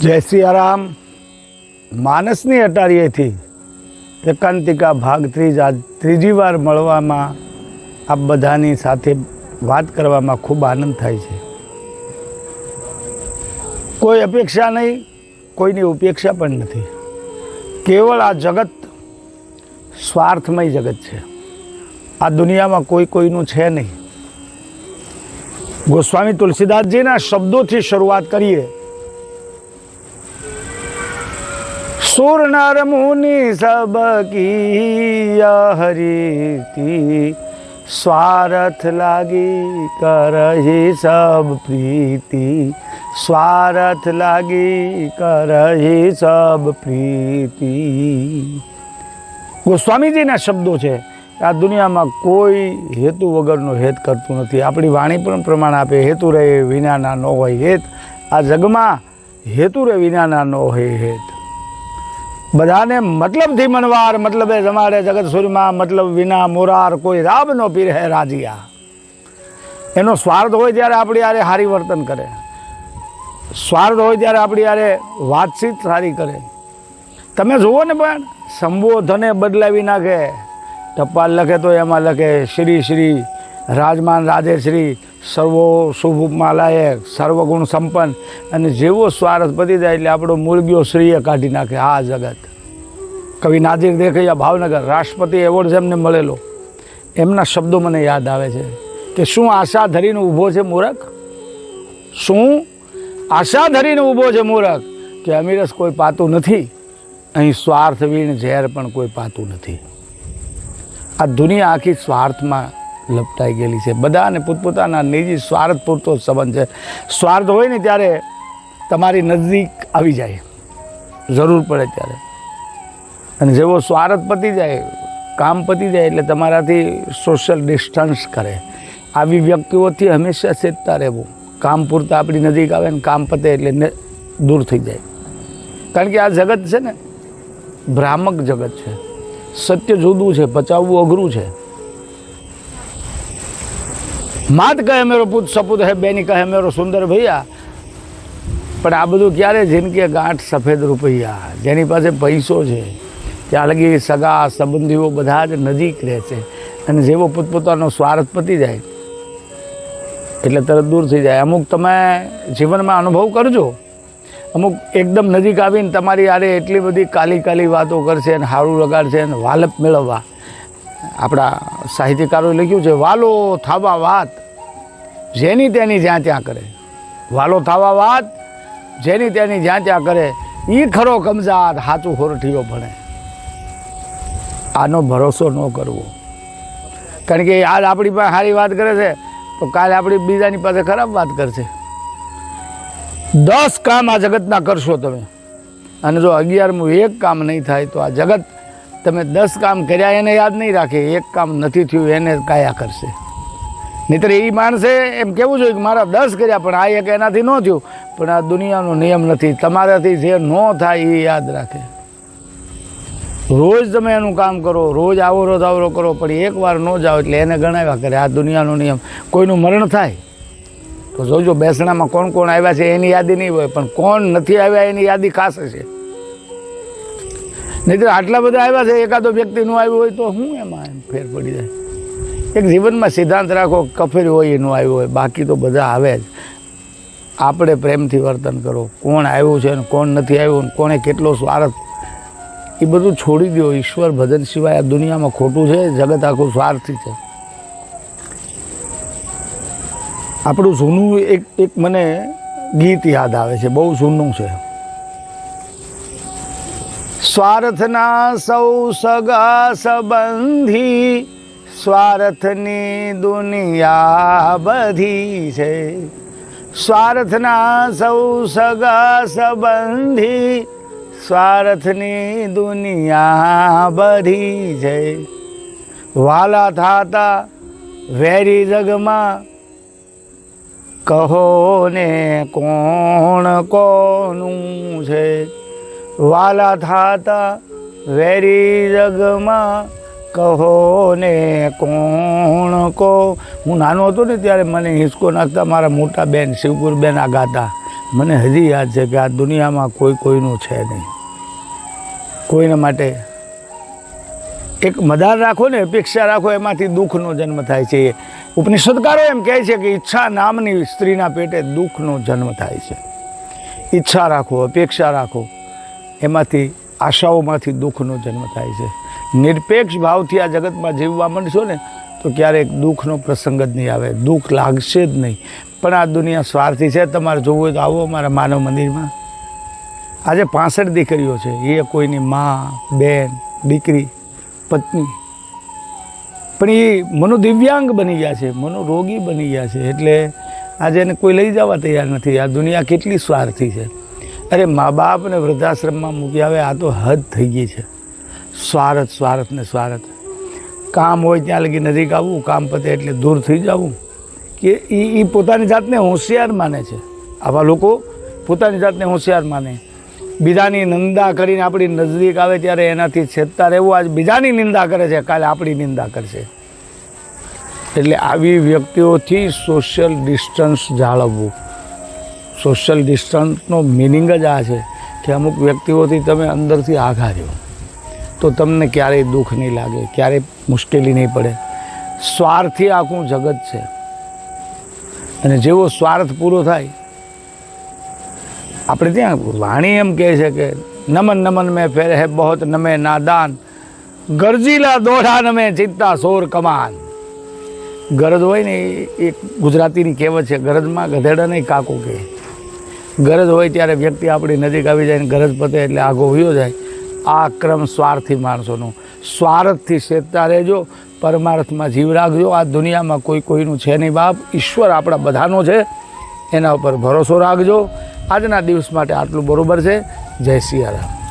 જય સિયારામ. માનસની અટારીએથી એકાંતિકા ભાગ ત્રીજી વાર મળવામાં આપ બધાની સાથે વાત કરવામાં ખૂબ આનંદ થાય છે. કોઈ અપેક્ષા નહીં, કોઈની ઉપેક્ષા પણ નથી. કેવળ આ જગત સ્વાર્થમય જગત છે. આ દુનિયામાં કોઈનું છે નહીં. ગોસ્વામી તુલસીદાસજીના શબ્દોથી શરૂઆત કરીએ. સુર નર મુનિ સબ કી હરિતી, સ્વાર્થ લાગી કરહી સબ પ્રીતિ, સ્વાર્થ લાગી કરહી સબ પ્રીતિ. ગોસ્વામીજીના શબ્દો છે. આ દુનિયામાં કોઈ હેતુ વગરનો હેત કરતું નથી. આપણી વાણી પણ પ્રમાણ આપે, હેતુ રહે વિનાના ન હોય હેત. આ જગમાં હેતુ રહે વિનાના ન હોય હેત. બધાને મતલબથી મનવાર, મતલબે જમાડે જગત સુરમાં, મતલબ વિના મોરાર કોઈ રાબ નો પીર હે રાજીયા. એનો સ્વાર્થ હોય ત્યારે આપણી યારે સારી વર્તન કરે, સ્વાર્થ હોય ત્યારે આપણી યારે વાતચીત સારી કરે. તમે જુઓ ને, પણ સંબોધને બદલાવી નાખે. ટપાલ લખે તો એમાં લખે શ્રી શ્રી રાજમાન રાજેશ્રી, સર્વો શુભમાં લાયક, સર્વગુણ સંપન્ન. અને જેવો સ્વાર્થ પતી જાય એટલે આપણો મૂળગીઓ શ્રીએ કાઢી નાખે. આ જગત. કવિ નાજીર દેખૈયા ભાવનગર, રાષ્ટ્રપતિ એવોર્ડ જેમને મળેલો, એમના શબ્દો મને યાદ આવે છે કે શું આશા ધરીને ઊભો છે મૂરખ, શું આશા ધરીને ઊભો છે મૂરખ, કે અમીરસ કોઈ પાતું નથી, અહીં સ્વાર્થ વીણ ઝેર પણ કોઈ પાતું નથી. આ દુનિયા આખી સ્વાર્થમાં લપટાઈ ગયેલી છે. બધાને પોતપોતાના નિજી સ્વાર્થ પૂરતો સંબંધ છે. સ્વાર્થ હોય ને ત્યારે તમારી નજદીક આવી જાય, જરૂર પડે ત્યારે. અને જેવો સ્વાર્થ પતી જાય, કામ પતી જાય એટલે તમારાથી સોશિયલ ડિસ્ટન્સ કરે. આવી વ્યક્તિઓથી હંમેશા ચેતતા રહેવું. કામ પૂરતા આપણી નજીક આવે ને કામ પતે એટલે દૂર થઈ જાય. કારણ કે આ જગત છે ને ભ્રામક જગત છે. સત્ય જુદું છે, પચાવવું અઘરું છે. માત કહે મેરો પુત સપૂત હે, બેની કહે મેરો સુંદર ભૈયા. પણ આ બધું ક્યારે? જિનકે ગાંઠ સફેદ રૂપૈયા. જેની પાસે પૈસો છે ત્યાં લગી સગા સંબંધીઓ બધા જ નજીક રહે છે. અને જેવો પોતપોતાનો સ્વાર્થ પતી જાય એટલે તરત દૂર થઈ જાય. અમુક તમે જીવનમાં અનુભવ કરજો. અમુક એકદમ નજીક આવીને તમારી યારે એટલી બધી કાલી વાતો કરશે અને સારું લગાડશે અને વાલપ મેળવવા. આપણા સાહિત્યકારોએ લખ્યું છે, વાલો થાવા વાત જેની તેની જ્યાં ત્યાં કરે. વાલો થાવા વાત જેની તેની જ્યાં ત્યાં કરે, એ ખરો કમજાત હાચું હોરઠીઓ ભણે. આનો ભરોસો ન કરવો. કારણ કે આજ આપણી પાસે સારી વાત કરે છે તો કાલે આપણી બીજાની પાસે ખરાબ વાત કરશે. 10 કામ આ જગતના કરશો તમે, અને જો 11મું એક કામ નહીં થાય તો આ જગત તમે 10 કામ કર્યા એને યાદ નહીં રાખે, એક કામ નથી થયું એને કાયા કરશે. નહીંતર એ માણસે એમ કેવું જોઈએ કે મારા 10 કર્યા પણ આ એક એનાથી ન થયું. પણ આ દુનિયાનો નિયમ નથી. તમારાથી જે ન થાય એ યાદ રાખે. રોજ તમે એનું કામ કરો, રોજ આવરો જાવરો કરો, પણ એકવાર ન જાઓ એટલે એને ગણાવ્યા કરે. આ દુનિયાનો નિયમ. કોઈનું મરણ થાય તો જોજો બેસણામાં કોણ કોણ આવ્યા છે એની યાદી નહીં હોય, પણ કોણ નથી આવ્યા એની યાદી ખાસ હશે. નહીં તો આટલા બધા આવ્યા છે, એકાદો વ્યક્તિ ન આવ્યું હોય તો શું એમાં એમ ફેર પડી જાય. એક જીવનમાં સિદ્ધાંત રાખો, કફેર હોય એનું આવ્યું હોય, બાકી તો બધા આવે જ. આપણે પ્રેમથી વર્તન કરો. કોણ આવ્યું છે ને કોણ નથી આવ્યું, કોણે કેટલો સ્વાર્થ, એ બધું છોડી દો. ઈશ્વર ભજન સિવાય આ દુનિયામાં ખોટું છે. જગત આખું સ્વાર્થી છે. આપણું જૂનું એક મને ગીત યાદ આવે છે, બહુ જૂનું છે. સ્વાર્થના સૌ સગા સંબંધી, સ્વાર્થની દુનિયા બધી છે. સ્વાર્થના સૌ સગા સંબંધી, સ્વાર્થની દુનિયા બધી છે. વાલા થાતા વેરી જગમાં, કહો ને કોણ કોનું છે. વાલા થાતા વેરી જગમાં, કહો ને કોણ કો. હું નાનો હતો ને ત્યારે મને હિંચકો નાખતા મારા મોટા બેન શિવપુર બેન આ ગાતા, મને હજી યાદ છે કે આ દુનિયામાં કોઈ કોઈનું છે નહીં. કોઈના માટે એક મદાર રાખો ને, અપેક્ષા રાખો, એમાંથી દુઃખનો જન્મ થાય છે. ઉપનિષદકારો એમ કહે છે કે ઈચ્છા નામની સ્ત્રીના પેટે દુઃખનો જન્મ થાય છે. ઈચ્છા રાખો, અપેક્ષા રાખો, એમાંથી આશાઓમાંથી દુઃખનો જન્મ થાય છે. નિરપેક્ષ ભાવથી આ જગતમાં જીવવા માંડશો ને તો ક્યારેક દુઃખનો પ્રસંગ જ નહીં આવે, દુઃખ લાગશે જ નહીં. પણ આ દુનિયા સ્વાર્થી છે. તમારે જોવું હોય તો આવો અમારા માનવ મંદિરમાં. આજે 65 દીકરીઓ છે. એ કોઈની મા, બેન, દીકરી, પત્ની, પણ એ મનોદિવ્યાંગ બની ગયા છે, મનોરોગી બની ગયા છે. એટલે આજે એને કોઈ લઈ જવા તૈયાર નથી. આ દુનિયા કેટલી સ્વાર્થી છે. અરે મા બાપને વૃદ્ધાશ્રમમાં મૂકી આવે, આ તો હદ થઈ ગઈ છે. સ્વાર્થ, સ્વાર્થ ને સ્વાર્થ. કામ હોય ત્યાં લગી નજીક આવવું, કામ પતે એટલે દૂર થઈ જવું. કે એ પોતાની જાતને હોશિયાર માને છે. આવા લોકો પોતાની જાતને હોશિયાર માને. બીજાની નિંદા કરીને આપણી નજદીક આવે ત્યારે એનાથી છેતતા રહેવું. આજ બીજાની નિંદા કરે છે, કાલે આપણી નિંદા કરશે. એટલે આવી વ્યક્તિઓથી સોશિયલ ડિસ્ટન્સ જાળવવું. સોશિયલ ડિસ્ટન્સનો મિનિંગ જ આ છે કે અમુક વ્યક્તિઓથી તમે અંદરથી આઘા રહ્યો તો તમને ક્યારેય દુઃખ નહીં લાગે, ક્યારેય મુશ્કેલી નહીં પડે. સ્વાર્થથી આખું જગત છે. અને જેવો સ્વાર્થ પૂરો થાય, આપણે ત્યાં વાણી એમ કહે છે કે નમન નમન મેં ફેરે હે બહોત નમે નાદાન, ગરજીલા દોઢા નમે ચિત્તા સોર કમાન. ગરજ હોય ને એ ગુજરાતીની કહેવત છે, ગરજમાં ગધેડા નહીં કાકો કહે. ગરજ હોય ત્યારે વ્યક્તિ આપણી નજીક આવી જાય ને ગરજ પતે એટલે આગો વયો જાય. આ ક્રમ સ્વાર્થી માણસોનો. સ્વાર્થથી સેતતા રહેજો, પરમાર્થમાં જીવ રાખજો. આ દુનિયામાં કોઈ કોઈનું છે નહીં બાપ. ઈશ્વર આપણા બધાનો છે, એના ઉપર ભરોસો રાખજો. આજના દિવસ માટે આટલું બરોબર છે. જય સિયારામ.